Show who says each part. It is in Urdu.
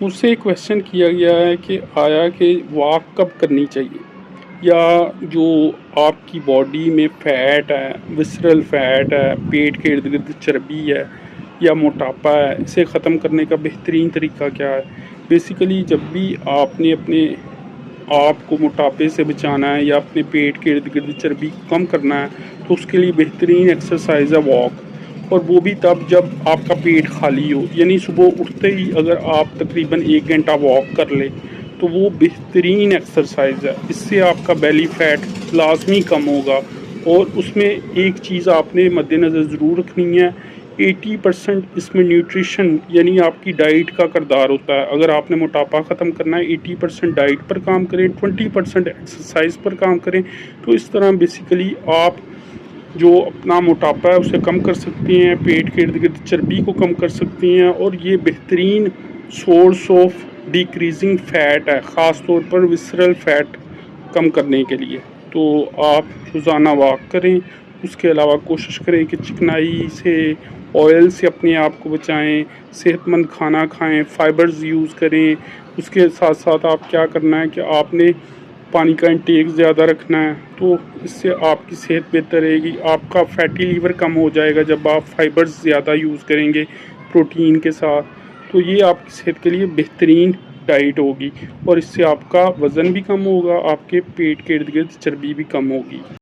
Speaker 1: مجھ سے ایک کویشچن کیا گیا ہے کہ آیا کہ واک کب کرنی چاہیے، یا جو آپ کی باڈی میں فیٹ ہے، وسرل فیٹ ہے، پیٹ کے ارد گرد چربی ہے یا موٹاپا ہے، اسے ختم کرنے کا بہترین طریقہ کیا ہے۔ بیسیکلی جب بھی آپ نے اپنے آپ کو موٹاپے سے بچانا ہے یا اپنے پیٹ کے ارد گرد چربی کو کم کرنا ہے تو اس کے لیے بہترین ایکسرسائز ہے واک، اور وہ بھی تب جب آپ کا پیٹ خالی ہو، یعنی صبح اٹھتے ہی اگر آپ تقریباً 1 گھنٹہ واک کر لیں تو وہ بہترین ایکسرسائز ہے۔ اس سے آپ کا بیلی فیٹ لازمی کم ہوگا، اور اس میں ایک چیز آپ نے مد نظر ضرور رکھنی ہے، 80% اس میں نیوٹریشن یعنی آپ کی ڈائٹ کا کردار ہوتا ہے۔ اگر آپ نے موٹاپا ختم کرنا ہے 80% ڈائٹ پر کام کریں، 20% ایکسرسائز پر کام کریں، تو اس طرح بیسیکلی آپ جو اپنا موٹاپا ہے اسے کم کر سکتی ہیں، پیٹ کے ارد گرد چربی کو کم کر سکتی ہیں، اور یہ بہترین سورس آف ڈیکریزنگ فیٹ ہے، خاص طور پر وسرل فیٹ کم کرنے کے لیے۔ تو آپ روزانہ واک کریں، اس کے علاوہ کوشش کریں کہ چکنائی سے، آئل سے اپنے آپ کو بچائیں، صحت مند کھانا کھائیں، فائبرز یوز کریں۔ اس کے ساتھ ساتھ آپ کیا کرنا ہے کہ آپ نے پانی کا انٹیک زیادہ رکھنا ہے، تو اس سے آپ کی صحت بہتر رہے گی۔ آپ کا فیٹی لیور کم ہو جائے گا جب آپ فائبرز زیادہ یوز کریں گے پروٹین کے ساتھ، تو یہ آپ کی صحت کے لیے بہترین ڈائٹ ہوگی، اور اس سے آپ کا وزن بھی کم ہوگا، آپ کے پیٹ کے ارد گرد چربی بھی کم ہوگی۔